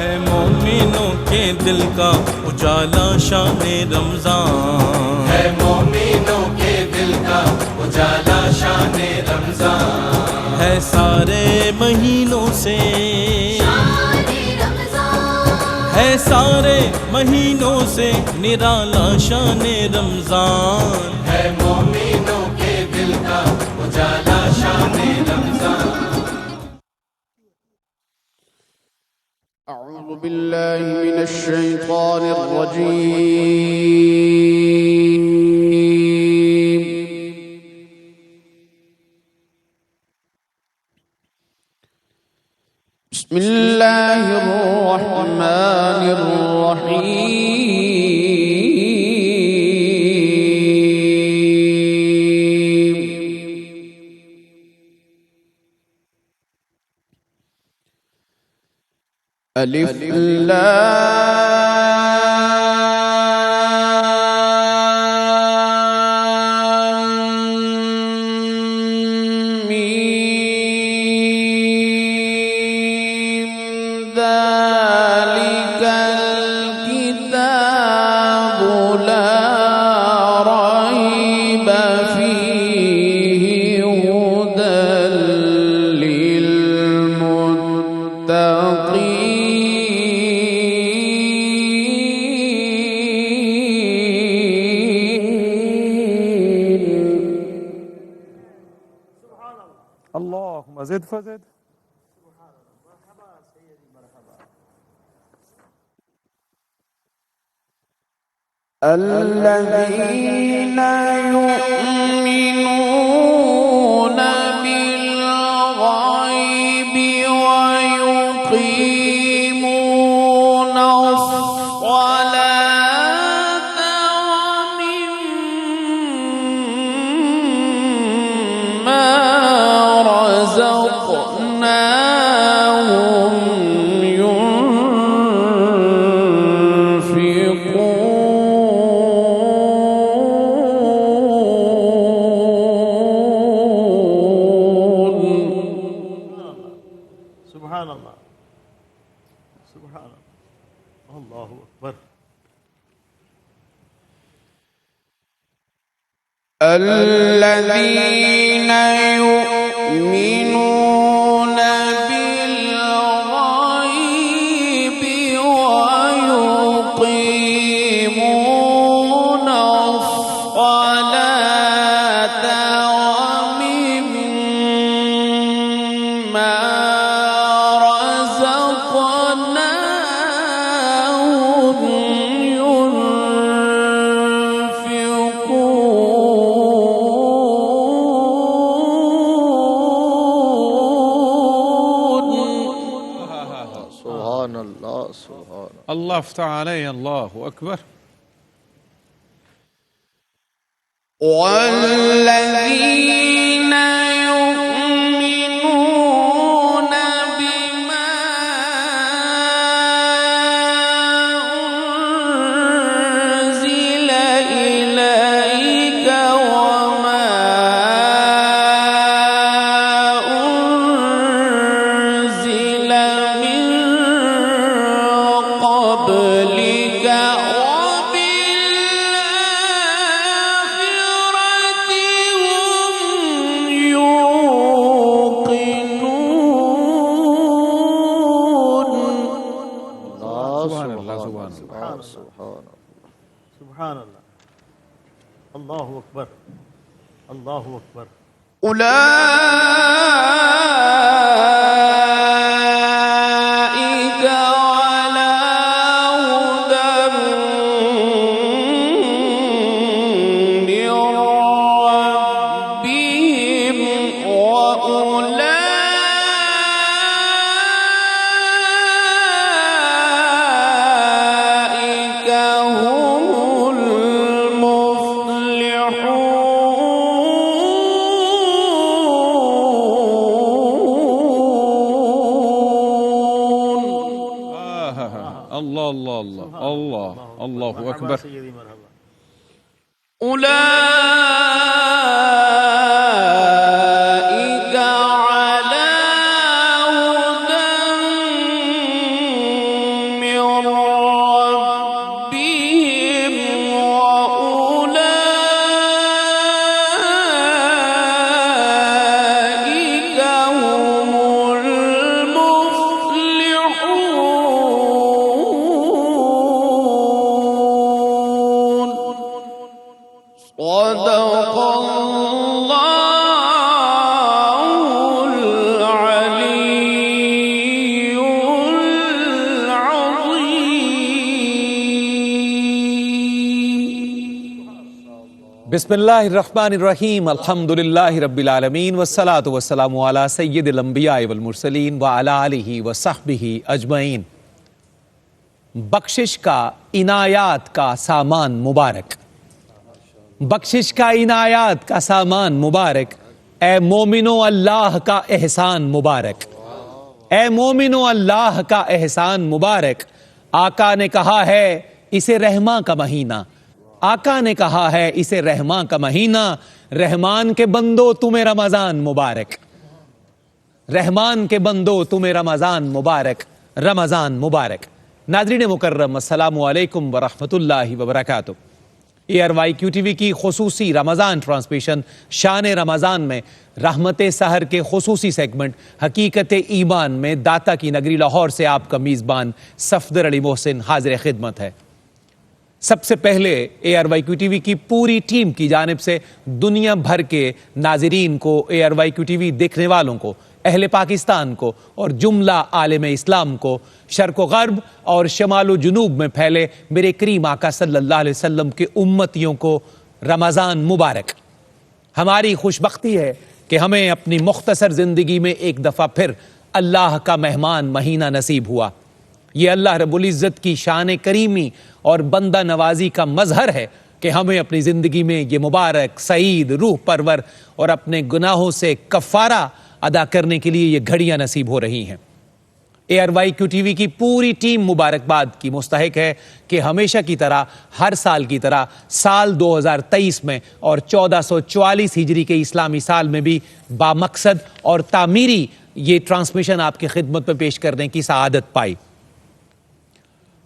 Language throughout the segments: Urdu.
ہے مومنوں کے دل کا اجالا شان رمضان، ہے مومنوں کے دل کا اجالا شان رمضان، ہے سارے مہینوں سے، ہے سارے مہینوں سے نرالا شان رمضان، ہے مومنوں کے دل کا اجالا شان رمضان۔ أعوذ بالله من الشيطان الرجيم، بسم الله الرحمن الرحيم، ألف لام ميم، ذلك الكتاب لا ريب فيه هدى للمتقين. اللهم زد فزد. الذين يؤمنون بالغيب ويقيمون الصلاة ومما رزقناهم سبحان اللہ، سبحان اللہ، اللہ اکبر۔ الذين يؤمنون بالغيب ويقيمون الصلاة ومما رزقناهم سبحان اللہ سبحان اللہ افتح علیہ، اللہ اکبر۔ والذين يؤمنون بما أنزل إليك وما أنزل من قبلك وبالآخرة هم يوقنون. سبحان اللہ، سبحان اللہ، سبحان سبحان اللہ، اللہ اکبر، اللہ اکبر۔ أولئك على هدى من ربهم وأولئك هم المفلحون. اللہ اللہ اللہ اللہ، اللہ اکبر۔ أولئك على هدى صدق اللہ العلی بسم اللہ الرحمن الرحیم الحمدللہ رب العالمین والصلاة والسلام علی سید الانبیاء والمرسلین وعلی آلہ وصحبہ اجمعین۔ بخشش کا عنایات کا سامان مبارک، بخشش کا عنایات کا سامان مبارک، اے مومنو اللہ کا احسان مبارک، اے مومنو اللہ کا احسان مبارک۔ آقا نے کہا ہے اسے رحماں کا مہینہ، آقا نے کہا ہے اسے رحماں کا مہینہ، رحمان کے بندو تمہیں رمضان مبارک، رحمان کے بندو تمہیں رمضان مبارک، رمضان مبارک۔ ناظرین مکرم السلام علیکم ورحمۃ اللہ وبرکاتہ۔ ARYQTV کی خصوصی رمضان ٹرانسمیشن شان رمضان میں رحمت سحر کے خصوصی سیگمنٹ حقیقت ایمان میں داتا کی نگری لاہور سے آپ کا میزبان صفدر علی محسن حاضر خدمت ہے۔ سب سے پہلے ARYQTV کی پوری ٹیم کی جانب سے دنیا بھر کے ناظرین کو، ARYQTV دیکھنے والوں کو، اہل پاکستان کو اور جملہ عالم اسلام کو، شرق و غرب اور شمال و جنوب میں پھیلے میرے کریم آقا صلی اللہ علیہ وسلم کے امتیوں کو رمضان مبارک۔ ہماری خوش بختی ہے کہ ہمیں اپنی مختصر زندگی میں ایک دفعہ پھر اللہ کا مہمان مہینہ نصیب ہوا۔ یہ اللہ رب العزت کی شان کریمی اور بندہ نوازی کا مظہر ہے کہ ہمیں اپنی زندگی میں یہ مبارک، سعید، روح پرور اور اپنے گناہوں سے کفارہ ادا کرنے کے لیے یہ گھڑیاں نصیب ہو رہی ہیں۔ ARYQTV کی پوری ٹیم مبارکباد کی مستحق ہے کہ ہمیشہ کی طرح، ہر سال کی طرح، سال 2023 میں اور 1444 ہجری کے اسلامی سال میں بھی بامقصد اور تعمیری یہ ٹرانسمیشن آپ کی خدمت میں پیش کرنے کی سعادت پائی۔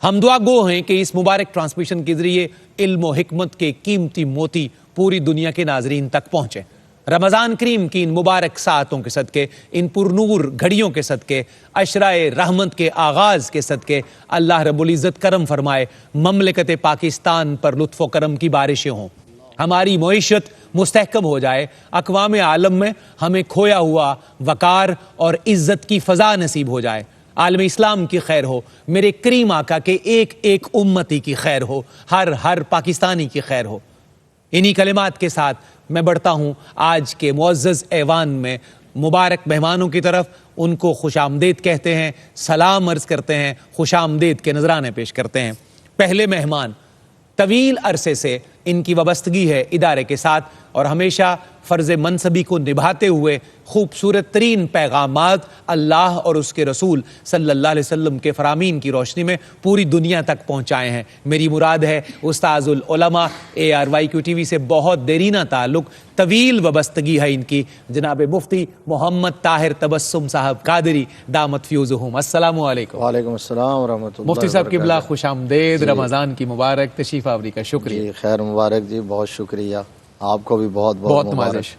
ہم دعا گو ہیں کہ اس مبارک ٹرانسمیشن کے ذریعے علم و حکمت کے قیمتی موتی پوری دنیا کے ناظرین تک پہنچے۔ رمضان کریم کی ان مبارک ساعتوں کے صدقے، ان پرنور گھڑیوں کے صدقے، عشرائے رحمت کے آغاز کے صدقے اللہ رب العزت کرم فرمائے، مملکت پاکستان پر لطف و کرم کی بارشیں ہوں، ہماری معیشت مستحکم ہو جائے، اقوام عالم میں ہمیں کھویا ہوا وقار اور عزت کی فضا نصیب ہو جائے، عالم اسلام کی خیر ہو، میرے کریم آقا کے ایک ایک امتی کی خیر ہو، ہر پاکستانی کی خیر ہو۔ انہی کلمات کے ساتھ میں بڑھتا ہوں آج کے معزز ایوان میں مبارک مہمانوں کی طرف، ان کو خوش آمدید کہتے ہیں، سلام عرض کرتے ہیں، خوش آمدید کے نذرانے پیش کرتے ہیں۔ پہلے مہمان، طویل عرصے سے ان کی وابستگی ہے ادارے کے ساتھ اور ہمیشہ فرض منصبی کو نبھاتے ہوئے خوبصورت ترین پیغامات اللہ اور اس کے رسول صلی اللہ علیہ وسلم کے فرامین کی روشنی میں پوری دنیا تک پہنچائے ہیں۔ میری مراد ہے استاذ العلماء، ARYQTV سے بہت دیرینہ تعلق، طویل وابستگی ہے ان کی، جناب مفتی محمد طاہر تبسم صاحب قادری دامت فیوزہم۔ السلام علیکم۔ وعلیکم السلام ورحمۃ اللہ مفتی صاحب قبلہ وبرکاتہ۔ خوش آمدید، رمضان کی مبارک، تشریف آوری کا شکریہ۔ جی خیر مبارک جی، بہت شکریہ، آپ کو بھی بہت بہت مبارک۔ نوازش۔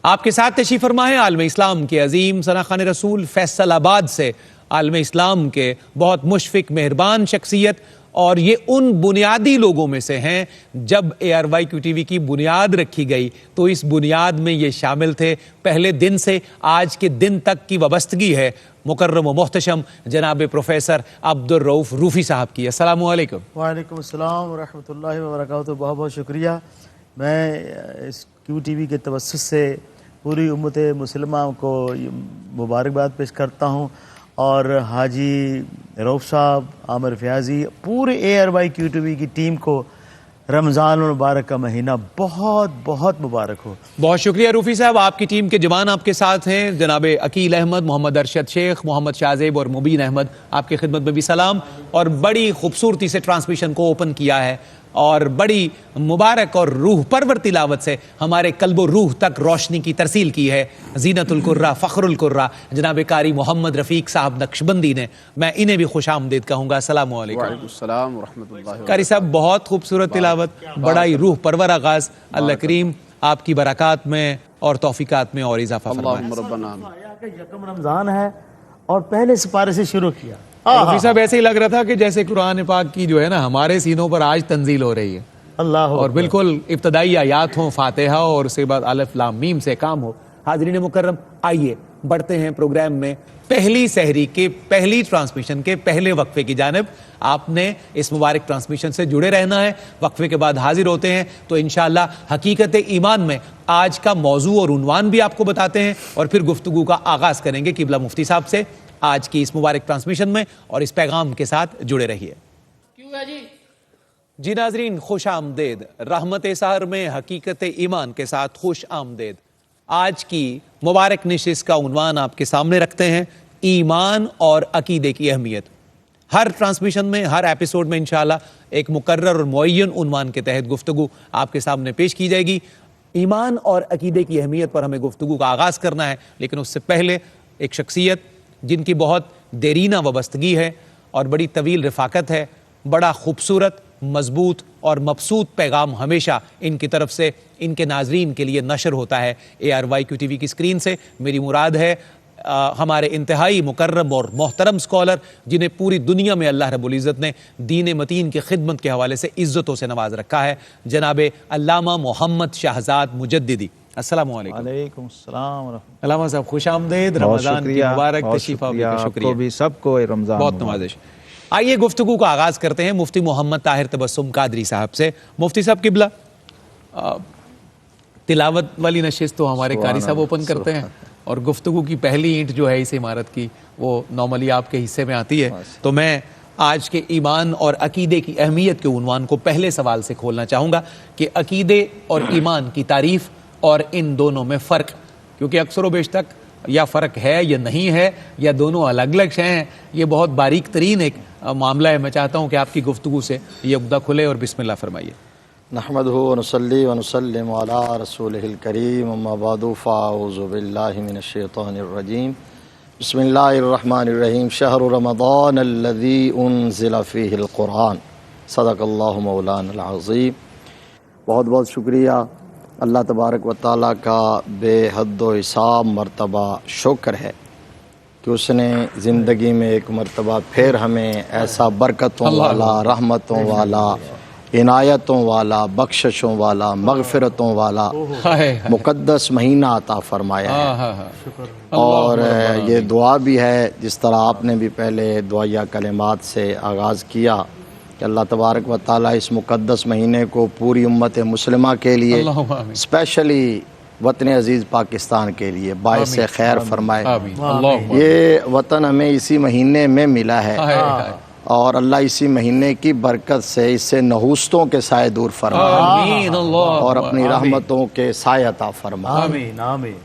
آپ کے ساتھ تشریف فرما ہے عالم اسلام کے عظیم ثناء رسول فیصل آباد سے، عالم اسلام کے بہت مشفق مہربان شخصیت، اور یہ ان بنیادی لوگوں میں سے ہیں جب ARYQTV کی بنیاد رکھی گئی تو اس بنیاد میں یہ شامل تھے، پہلے دن سے آج کے دن تک کی وابستگی ہے مکرم و محتشم جناب پروفیسر عبدالرؤف روفی صاحب کی۔ السلام علیکم۔ وعلیکم السلام ورحمۃ اللہ وبرکاتہ۔ بہت بہت شکریہ۔ میں اس QTV کے توسط سے پوری امت مسلمہ کو مبارکباد پیش کرتا ہوں، اور حاجی رؤف صاحب، عامر فیاضی، پورے ARYQTV کی ٹیم کو رمضان المبارک کا مہینہ بہت بہت مبارک ہو۔ بہت شکریہ روفی صاحب، آپ کی ٹیم کے جوان آپ کے ساتھ ہیں، جناب عقیل احمد، محمد ارشد شیخ، محمد شاہزیب اور مبین احمد، آپ کی خدمت میں بھی سلام، اور بڑی خوبصورتی سے ٹرانسمیشن کو اوپن کیا ہے اور بڑی مبارک اور روح پرور تلاوت سے ہمارے قلب و روح تک روشنی کی ترسیل کی ہے زینت القرہ، فخر القرہ جناب قاری محمد رفیق صاحب نقشبندی نے۔ میں انہیں بھی خوش آمدید کہوں گا۔ السلام علیکم۔ وعلیکم السلام ورحمۃ اللہ۔ قاری صاحب بہت خوبصورت تلاوت، بڑا ہی روح پرور آغاز، اللہ کریم آپ کی برکات میں اور توفیقات میں اور اضافہ فرمائے۔ اللہم ربنا آمین۔ یکم رمضان ہے اور پہلے سپارے سے شروع کیا۔ روفی صاحب ایسے ہی لگ رہا تھا کہ جیسے قرآن پاک کی جو ہے نا ہمارے سینوں پر آج تنزیل ہو رہی ہے۔ اللہ اور بالکل ابتدائی آیات ہوں فاتحہ اور اس کے بعد الف لام میم سے کام ہو. حاضرین مکرم، آئیے بڑھتے ہیں پروگرام میں. پہلی سحری کے پہلی ٹرانسمیشن کے پہلے وقفے کی جانب. آپ نے اس مبارک ٹرانسمیشن سے جڑے رہنا ہے. وقفے کے بعد حاضر ہوتے ہیں تو انشاءاللہ حقیقت ایمان میں آج کا موضوع اور عنوان بھی آپ کو بتاتے ہیں اور پھر گفتگو کا آغاز کریں گے قبلہ مفتی صاحب سے آج کی اس مبارک ٹرانسمیشن میں. اور اس پیغام کے ساتھ جڑے رہیے. جی ناظرین، خوش آمدید. رحمت سحر میں حقیقت ایمان کے ساتھ خوش آمدید. آج کی مبارک نشست کا عنوان آپ کے سامنے رکھتے ہیں، ایمان اور عقیدے کی اہمیت. ہر ٹرانسمیشن میں، ہر ایپیسوڈ میں انشاءاللہ ایک مقرر اور معین عنوان کے تحت گفتگو آپ کے سامنے پیش کی جائے گی. ایمان اور عقیدے کی اہمیت پر ہمیں گفتگو کا آغاز کرنا ہے، لیکن اس سے پہلے ایک شخصیت جن کی بہت دیرینہ وابستگی ہے اور بڑی طویل رفاقت ہے. بڑا خوبصورت، مضبوط اور مبسوط پیغام ہمیشہ ان کی طرف سے ان کے ناظرین کے لیے نشر ہوتا ہے ARYQ TV کی اسکرین سے. میری مراد ہے ہمارے انتہائی مکرم اور محترم اسکالر جنہیں پوری دنیا میں اللہ رب العزت نے دین متین کی خدمت کے حوالے سے عزتوں سے نواز رکھا ہے، جناب علامہ محمد شہزاد مجددی. السلام علیکم. وعلیکم السلام ورحمۃ علامہ صاحب خوش آمدید. رمضان کی مبارک تشریف آوری کا شکریہ. آپ کو بھی سب کو رمضان بہت نوازش. آئیے گفتگو کا آغاز کرتے ہیں مفتی محمد طاہر تبسم قادری صاحب سے. مفتی صاحب قبلہ، تلاوت والی نشست تو ہمارے قاری صاحب اوپن کرتے ہیں اور گفتگو کی پہلی اینٹ جو ہے اس عمارت کی وہ نارملی آپ کے حصے میں آتی ہے. تو میں آج کے ایمان اور عقیدے کی اہمیت کے عنوان کو پہلے سوال سے کھولنا چاہوں گا کہ عقیدے اور ایمان کی تعریف اور ان دونوں میں فرق، کیونکہ اکثر و بیشتر یا فرق ہے یا نہیں ہے یا دونوں الگ الگ شے ہیں. یہ بہت باریک ترین ایک معاملہ ہے. میں چاہتا ہوں کہ آپ کی گفتگو سے یہ عقدہ کھلے اور بسم اللہ فرمائیے. نحمدہ ونصلی ونسلم علی رسولہ الکریم، اما بعد فاعوذ باللہ من الشیطان الرجیم. بسم اللہ الرحمن الرحیم. شہر رمضان الذی انزل فیہ القرآن. صدق اللہ مولانا العظیم. بہت بہت شکریہ. اللہ تبارک و تعالیٰ کا بے حد و حساب مرتبہ شکر ہے کہ اس نے زندگی میں ایک مرتبہ پھر ہمیں ایسا برکتوں والا، رحمتوں والا، عنایتوں والا، بخششوں والا، مغفرتوں والا مقدس مہینہ عطا فرمایا ہے. اور یہ دعا بھی ہے جس طرح آپ نے بھی پہلے دعائیہ کلمات سے آغاز کیا کہ اللہ تبارک و تعالیٰ اس مقدس مہینے کو پوری امت مسلمہ کے لیے، اسپیشلی وطن عزیز پاکستان کے لیے باعث خیر فرمائے. یہ وطن ہمیں اسی مہینے میں ملا ہے اور اللہ اسی مہینے کی برکت سے اس سے نحوستوں کے سائے دور فرمائے اور اپنی رحمتوں کے سائے عطا فرمائے. آمین آمین.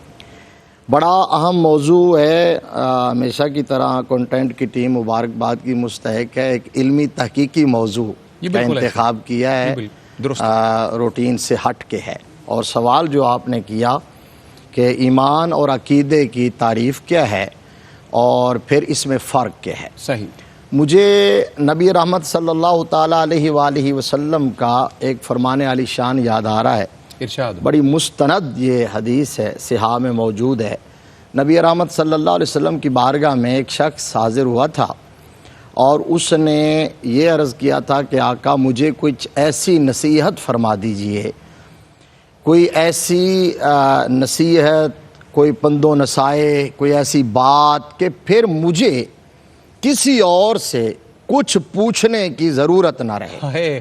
بڑا اہم موضوع ہے. ہمیشہ کی طرح کنٹینٹ کی ٹیم مبارکباد کی مستحق ہے. ایک علمی تحقیقی موضوع کا انتخاب کیا ہے، روٹین سے ہٹ کے ہے. اور سوال جو آپ نے کیا کہ ایمان اور عقیدے کی تعریف کیا ہے اور پھر اس میں فرق کیا ہے. صحیح. مجھے نبی رحمت صلی اللہ تعالیٰ علیہ وآلہ وسلم کا ایک فرمان علی شان یاد آ رہا ہے. ارشاد. بڑی مستند یہ حدیث ہے، صحاح میں موجود ہے. نبی رحمت صلی اللہ علیہ وسلم کی بارگاہ میں ایک شخص حاضر ہوا تھا اور اس نے یہ عرض کیا تھا کہ آقا مجھے کچھ ایسی نصیحت فرما دیجئے، کوئی ایسی نصیحت، کوئی پند و نصائح، کوئی ایسی بات کہ پھر مجھے کسی اور سے کچھ پوچھنے کی ضرورت نہ رہے.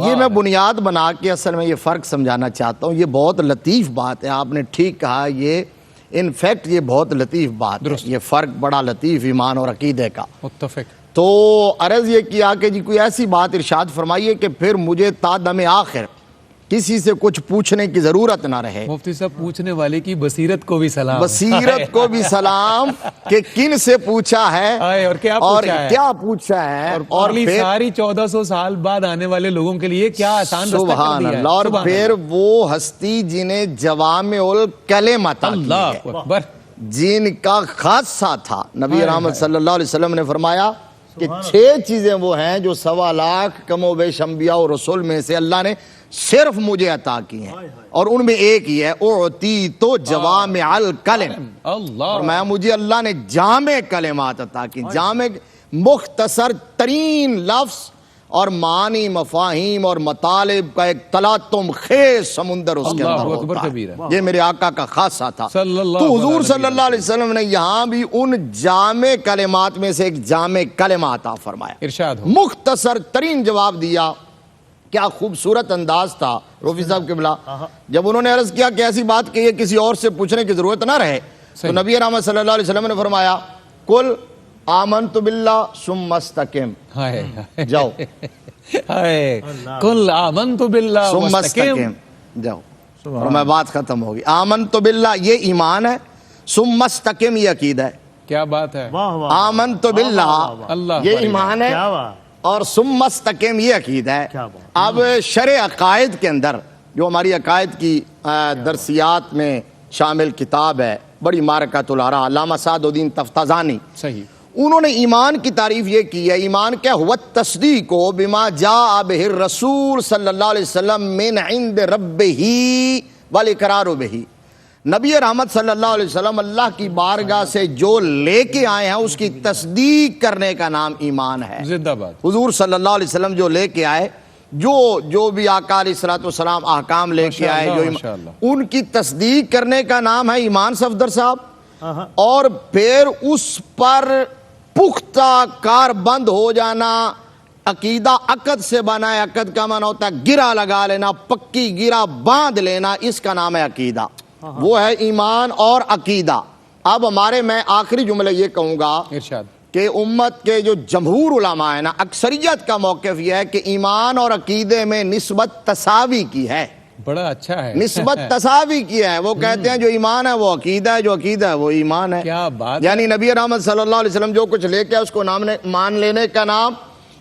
یہ میں بنیاد بنا کے اصل میں یہ فرق سمجھانا چاہتا ہوں. یہ بہت لطیف بات ہے، آپ نے ٹھیک کہا. یہ انفیکٹ یہ بہت لطیف بات ہے. یہ فرق بڑا لطیف ایمان اور عقیدے کا. متفق. تو عرض یہ کیا کہ جی کوئی ایسی بات ارشاد فرمائیے کہ پھر مجھے تا دم آخر کسی سے کچھ پوچھنے کی ضرورت نہ رہے. مفتی صاحب پوچھنے والے کی بصیرت کو بھی سلام. بصیرت کو بھی سلام کہ کن سے پوچھا ہے اور کیا پوچھا ہے اور ساری 1400 سال بعد آنے والے لوگوں کے لیے کیا آسان رستہ کر دیا ہے. سبحان اللہ. اور پھر وہ ہستی جنہیں جوامع الکلم عطا کی ہے، جن کا خاصہ تھا. نبی رحمت صلی اللہ علیہ وسلم نے فرمایا کہ 6 چیزیں وہ ہیں جو 1.25 لاکھ کم و بیش انبیاء اور رسول میں سے اللہ نے صرف مجھے عطا کی ہیں اور ان میں ایک ہی ہے اعطیت جوامع الکلم. فرمایا مجھے اللہ نے جامع کلمات عطا کی. جامع مختصر ترین لفظ اور معنی، مفاہیم اور مطالب کا ایک تلاطم خیز سمندر اس کے اللہ اندر اکبر ہوتا کبیر ہے۔ یہ میرے آقا کا خاصہ تھا۔ صلی اللہ تو حضور علیہ صلی اللہ علیہ وسلم نے یہاں بھی ان جامع کلمات میں سے ایک جامع کلمہ عطا فرمایا، ارشاد ہو۔ مختصر ترین جواب دیا۔ کیا خوبصورت انداز تھا روفی صاحب قبلہ، جب انہوں نے عرض کیا کہ ایسی بات کہ یہ کسی اور سے پوچھنے کی ضرورت نہ رہے، تو نبی رحمت صلی اللہ علیہ وسلم نے فرمایا قل آمنت باللہ ثم استقم، جاؤ قل آمنت باللہ ثم واستقم، استقم، جاؤ، فرمایا بات ختم ہوگی۔ آمنت باللہ یہ ایمان ہے، ثم استقم یہ عقیدہ ہے۔ کیا بات ہے، واہ واہ، آمنت باللہ اللہ یہ ایمان ہے کیا بات، اور ثم استقم یہ عقیدہ ہے۔ کیا بات۔ اب شرع عقائد کے اندر جو ہماری عقائد کی درسیات میں شامل کتاب ہے، بڑی معرکۃ الآراء، علامہ سعد الدین تفتازانی، صحیح، انہوں نے ایمان کی تعریف یہ کی ہے، ایمان کیا ہوا التصدیق بما جاء بہ الرسول صلی اللہ علیہ وسلم من عند ربہ والاقرار بہ، نبی رحمت صلی اللہ علیہ وسلم اللہ کی بارگاہ سے جو لے کے آئے ہیں اس کی تصدیق کرنے کا نام ایمان ہے۔ زندہ باد، حضور صلی اللہ علیہ وسلم جو لے کے آئے، جو بھی آقا علیہ الصلوۃ والسلام احکام لے کے آئے، جو ماشاءاللہ، ان کی تصدیق کرنے کا نام ہے ایمان صفدر صاحب، اور پھر اس پر پختہ کار بند ہو جانا۔ عقیدہ عقد سے بنا ہے، عقد کا معنی ہوتا ہے گرہ لگا لینا، پکی گرہ باندھ لینا، اس کا نام ہے عقیدہ، وہ ہے ایمان اور عقیدہ۔ اب میں آخری جملہ یہ کہوں گا ارشاد، کہ امت کے جو جمہور علماء ہیں نا، اکثریت کا موقف یہ ہے کہ ایمان اور عقیدے میں نسبت تساوی کی ہے، بڑا اچھا ہے، نسبت تساوی کی ہے۔ وہ کہتے ہیں جو ایمان ہے وہ عقیدہ ہے، جو عقیدہ ہے وہ ایمان ہے۔ کیا بات، یعنی نبی رحمت صلی اللہ علیہ وسلم جو کچھ لے کے اس کو مان لینے کا نام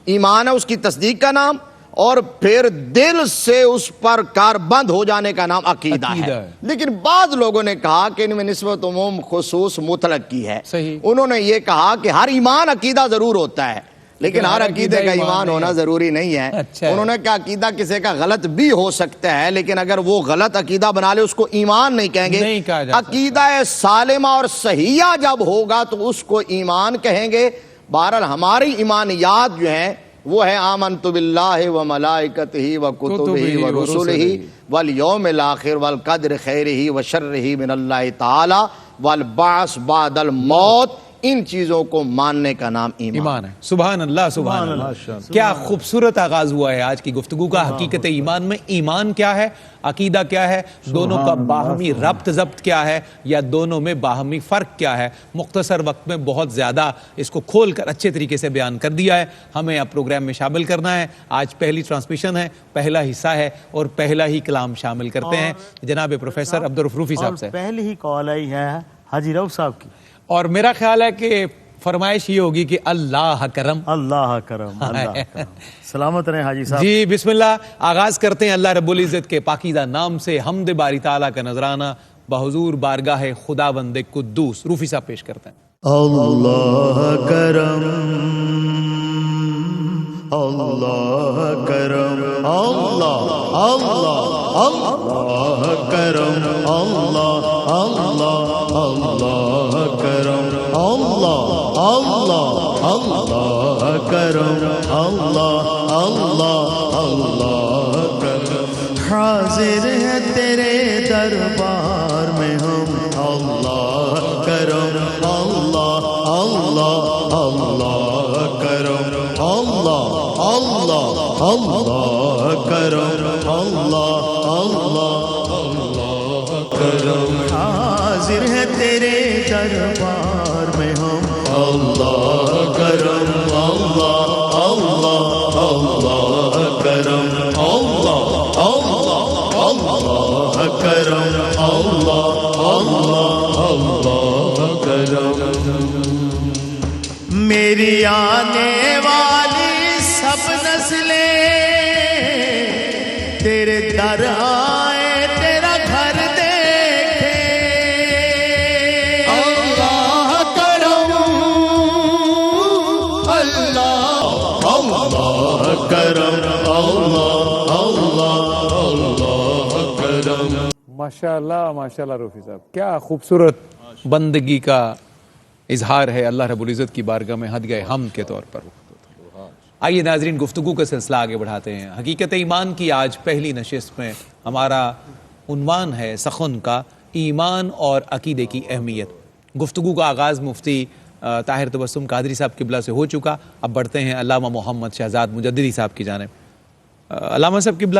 ایمان ہے، اس کی تصدیق کا نام، اور پھر دل سے اس پر کار بند ہو جانے کا نام عقیدہ ہے۔ لیکن بعض لوگوں نے کہا کہ ان میں نسبت عموم خصوص مطلق کی ہے۔ صحیح، انہوں نے یہ کہا کہ ہر ایمان عقیدہ ضرور ہوتا ہے لیکن ہر عقیدے کا ایمان ہونا ضروری نہیں ہے۔ انہوں نے کہا عقیدہ کسی کا غلط بھی ہو سکتا ہے لیکن اگر وہ غلط عقیدہ بنا لے اس کو ایمان نہیں کہیں گے۔ عقیدہ سالمہ اور صحیحہ جب ہوگا تو اس کو ایمان کہیں گے۔ بہرحال ہماری ایمانیات جو ہیں وہ ہے آمنت باللہ و ملائکتہ و کتبہ و رسلہ والیوم الاخر والقدر خیرہ و شرہ من اللہ تعالی والبعث بعد الموت، ان چیزوں کو ماننے کا نام ایمان ہے۔ سبحان اللہ، سبحان اللہ، کیا خوبصورت آغاز ہوا ہے آج کی گفتگو کا۔ حقیقت ایمان میں ایمان کیا ہے، عقیدہ کیا ہے، دونوں کا باہمی ربط ضبط کیا ہے، یا دونوں میں باہمی فرق کیا ہے، مختصر وقت میں بہت زیادہ اس کو کھول کر اچھے طریقے سے بیان کر دیا ہے۔ ہمیں اب پروگرام میں شامل کرنا ہے۔ آج پہلی ٹرانسمیشن ہے، پہلا حصہ ہے اور پہلا ہی کلام شامل کرتے ہیں جناب پروفیسر عبدالرؤف روفی صاحب سے۔ پہلی ہی کال آئی ہے حاجی رؤف صاحب کی، اور میرا خیال ہے کہ فرمائش یہ ہوگی کہ اللہ کرم، اللہ کرم، اللہ کرم۔ سلامت رہیں حاجی صاحب۔ جی بسم اللہ، آغاز کرتے ہیں اللہ رب العزت کے پاکیزہ نام سے، حمد باری تعالیٰ کا نذرانہ بحضور بارگاہ خداوند قدوس۔ روفی صاحب پیش کرتے ہیں۔ اللہ کرم، اللہ کرم، اللہ اللہ اللہ کرم، اللہ اللہ اللہ کرم، اللہ اللہ اللہ کرم، اللہ اللہ اللہ کرم۔ حاضر ہے تیرے دربار میں ہم، اللہ کرم، اللہ اللہ اللہ کرم، اللہ اللہ اللہ کرم، اللہ اللہ اللہ کرم۔ حاضر ہے تیرے دربار میں ہم، اللہ کرم، اللہ اللہ اللہ کرم، اللہ اللہ اللہ کرم، اللہ اللہ اللہ کرم۔ میری آنے والی سب نسلیں تیرے در آئے، تیرا گھر دیکھے، اللہ کرم، اللہ اللہ کرم، اللہ اللہ اللہ کرم۔ ماشاءاللہ ماشاءاللہ روفی صاحب، کیا خوبصورت بندگی کا اظہار ہے اللہ رب العزت کی بارگاہ میں ہدیہ حمد کے طور پر۔ آئیے ناظرین گفتگو کا سلسلہ آگے بڑھاتے ہیں. حقیقت ایمان کی آج پہلی نشست میں ہمارا عنوان ہے سخن کا ایمان اور عقیدے کی اہمیت. گفتگو کا آغاز مفتی طاہر تبسم قادری صاحب قبلہ سے ہو چکا. اب بڑھتے ہیں علامہ محمد شہزاد مجددی صاحب کی جانب. علامہ صاحب قبلہ،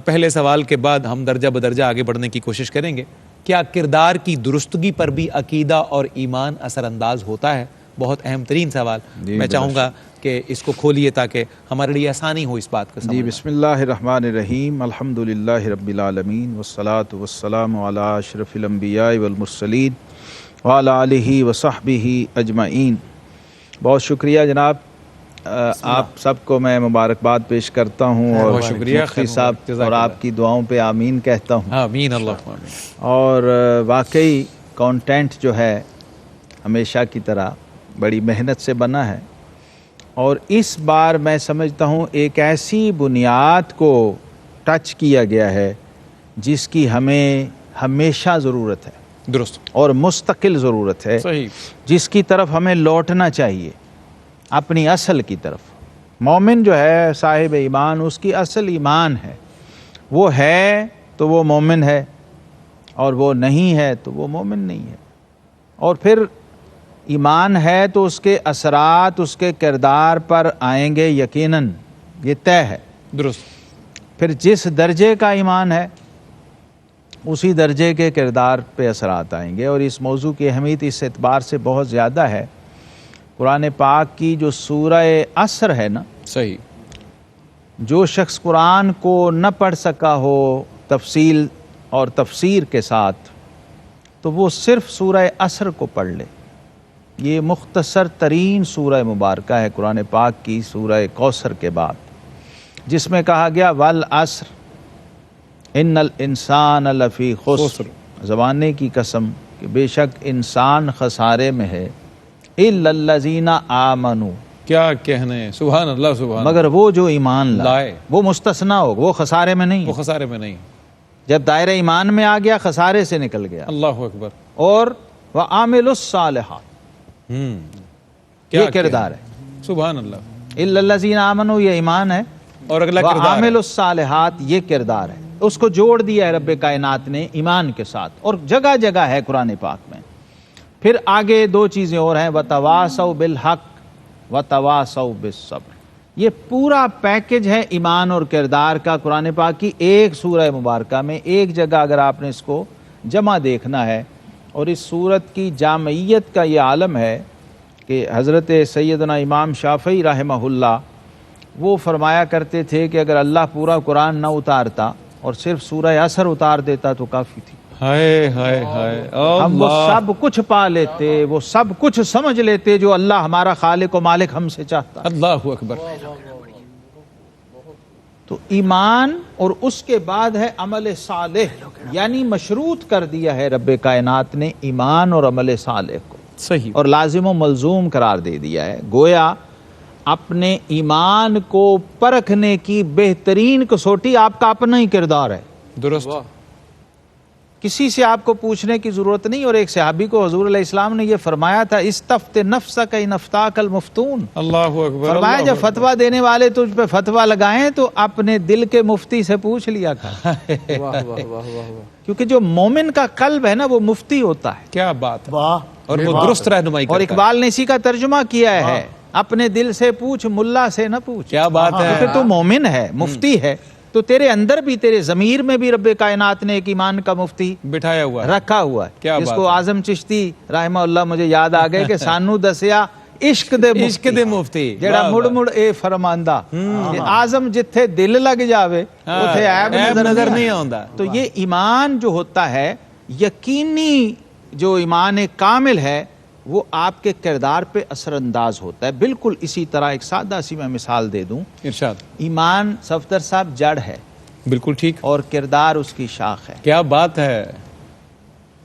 پہلے سوال کے بعد ہم درجہ بدرجہ آگے بڑھنے کی کوشش کریں گے. کیا کردار کی درستگی پر بھی عقیدہ اور ایمان اثر انداز ہوتا ہے؟ بہت اہم ترین سوال. میں چاہوں گا کہ اس کو کھولیے تاکہ ہمارے لیے آسانی ہو اس بات کا سمجھنا. بسم اللہ الرحمن الرحیم. الحمدللہ رب العالمین والصلاة والسلام علی اشرف الانبیاء والمرسلین وعلی آلہ وصحبہ اجمعین. بہت شکریہ جناب. آپ سب کو میں مبارکباد پیش کرتا ہوں اور شکریہ مفتی صاحب اور آپ کی دعاؤں پہ آمین کہتا ہوں. آمین اللہ آمین. اور واقعی کانٹینٹ جو ہے ہمیشہ کی طرح بڑی محنت سے بنا ہے، اور اس بار میں سمجھتا ہوں ایک ایسی بنیاد کو ٹچ کیا گیا ہے جس کی ہمیں ہمیشہ ضرورت ہے، درست اور مستقل ضرورت ہے، صحیح، جس کی طرف ہمیں لوٹنا چاہیے، اپنی اصل کی طرف. مومن جو ہے صاحب ایمان، اس کی اصل ایمان ہے. وہ ہے تو وہ مومن ہے، اور وہ نہیں ہے تو وہ مومن نہیں ہے. اور پھر ایمان ہے تو اس کے اثرات اس کے کردار پر آئیں گے یقیناً، یہ طے ہے. درست. پھر جس درجے کا ایمان ہے اسی درجے کے کردار پہ اثرات آئیں گے. اور اس موضوع کی اہمیت اس اعتبار سے بہت زیادہ ہے. قرآن پاک کی جو سورہ عصر ہے نا، صحیح، جو شخص قرآن کو نہ پڑھ سکا ہو تفصیل اور تفسیر کے ساتھ، تو وہ صرف سورہ عصر کو پڑھ لے. یہ مختصر ترین سورہ مبارکہ ہے قرآن پاک کی، سورہ کوثر کے بعد، جس میں کہا گیا والعصر ان الانسان لفی خسر. زمانے کی قسم کہ بے شک انسان خسارے میں ہے، الا الذین آمنوا. کیا کہنے، سبحان اللہ سبحان. مگر وہ جو ایمان لائے، وہ مستثنا ہو، وہ خسارے میں نہیں. وہ خسارے میں نہیں. جب دائرہ ایمان میں آ گیا خسارے سے نکل گیا. اللہ اکبر. اور وَعَامِلُوا الصَّالِحَاتِ، یہ کردار ہے. سبحان اللہ. اِلَّا الَّذِينَ آمَنُوا، یہ ایمان ہے، اور اگلا کردار وَعَامِلُوا الصَّالِحَاتِ یہ کردار ہے. اس کو جوڑ دیا ہے رب کائنات نے ایمان کے ساتھ، اور جگہ جگہ ہے قرآن پاک میں. پھر آگے دو چیزیں اور ہیں، وَتَوَاصَوْا بِالْحَقِّ وَتَوَاصَوْا بِالصَّبْرِ. یہ پورا پیکج ہے ایمان اور کردار کا قرآن پاک کی ایک سورہ مبارکہ میں. ایک جگہ اگر آپ نے اس کو جمع دیکھنا ہے، اور اس سورت کی جامعیت کا یہ عالم ہے کہ حضرت سیدنا امام شافعی رحمہ اللہ وہ فرمایا کرتے تھے کہ اگر اللہ پورا قرآن نہ اتارتا اور صرف سورہ عصر اتار دیتا تو کافی تھی. ہائے ہائے ہائے. ہم وہ سب کچھ پا لیتے، وہ سب کچھ سمجھ لیتے جو اللہ ہمارا خالق و مالک ہم سے چاہتا. اللہ اکبر. تو ایمان اور اس کے بعد ہے عمل صالح، یعنی مشروط کر دیا ہے رب کائنات نے ایمان اور عمل صالح کو، صحیح، اور لازم و ملزوم قرار دے دیا ہے. گویا اپنے ایمان کو پرکھنے کی بہترین کسوٹی آپ کا اپنا ہی کردار ہے. درست. کسی سے آپ کو پوچھنے کی ضرورت نہیں. اور ایک صحابی کو حضور علیہ السلام نے یہ فرمایا تھا، استفت نفسک ان افتاک المفتون. اللہ اکبر. فرمایا جب فتویٰ دینے والے تجھ پہ فتویٰ لگائیں تو اپنے دل کے مفتی سے پوچھ لیا کر. کیونکہ جو مومن کا قلب ہے نا وہ مفتی ہوتا ہے. کیا بات ہے. واہ. اور وہ درست رہنمائی اور کرتا ہے. اقبال نے اسی کا ترجمہ کیا ہے، اپنے دل سے پوچھ ملا سے نہ پوچھ. کیا بات ہے. کیونکہ تو مومن ہے، مفتی ہے، تو تیرے اندر بھی، تیرے ضمیر میں بھی رب کائنات نے ایک ایمان کا مفتی بٹھایا ہوا ہے. رکھا ہوا ہے. کیا جس بات کو ہے. اعظم چشتی رحمہ اللہ مجھے یاد آ گئے کہ سانو دسیا عشق دے مفتی، عشق دے مفتی جیڑا مڑ مڑ اے فرماندہ. اعظم جتھے دل لگ جاوے اتھے عیب نظر نہیں آوندا. تو یہ ایمان جو ہوتا ہے یقینی، جو ایمان کامل ہے، وہ آپ کے کردار پہ اثر انداز ہوتا ہے. بالکل اسی طرح ایک سادہ سی میں مثال دے دوں. ارشاد. ایمان صفدر صاحب جڑ ہے، بالکل ٹھیک. اور کردار اس کی شاخ ہے. کیا بات ہے.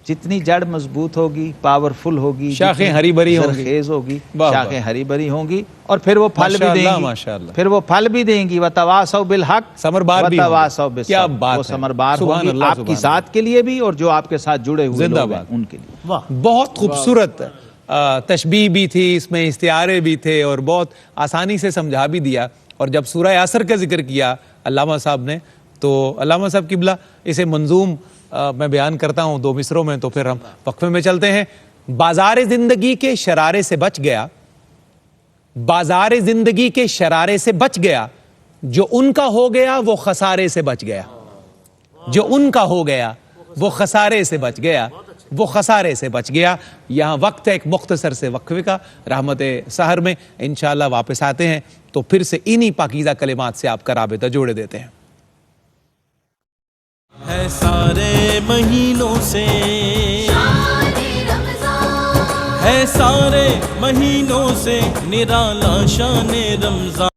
جتنی جڑ مضبوط ہوگی، پاورفل ہوگی، شاخیں ہری بھری ہوں گی، زرخیز ہوگی، واہ شاخیں ہری بھری ہوں گی، اور پھر وہ پھل بھی دیں گی. ماشاءاللہ. پھر وہ پھل بھی دیں گی. وَتَوَاصَوْا بِالْحَقِّ ثمربار بھی ہوں گی. وَتَوَاصَوْا بِالصَّبْرِ. کیا بات وہ ہے. ثمربار سبحان ہوگی اللہ، آپ کی سبحان ذات کے لیے بھی اور جو آپ کے ساتھ جڑے ہوئے زندہ لوگ ہیں باد. ان کے لیے. واہ. بہت خوبصورت تشبیہ بھی تھی، اس میں استعارے بھی تھے اور بہت آسانی سے سمجھا بھی دیا. اور جب سورہ عصر کا ذکر کیا علامہ صاحب نے تو علامہ صاحب قبلہ اسے منظوم میں بیان کرتا ہوں 2 مصروں میں، تو پھر ہم وقفے میں چلتے ہیں. بازار زندگی کے شرارے سے بچ گیا، بازار زندگی کے شرارے سے بچ گیا، جو ان کا ہو گیا وہ خسارے سے بچ گیا. جو ان کا ہو گیا وہ خسارے سے بچ گیا، وہ خسارے سے بچ گیا. یہاں وقت ہے ایک مختصر سے وقفے کا. رحمت سحر میں انشاءاللہ واپس آتے ہیں تو پھر سے انہی پاکیزہ کلمات سے آپ کا رابطہ جوڑے دیتے ہیں. ہے سارے مہینوں سے، ہے سارے مہینوں سے نرالا شان رمضان.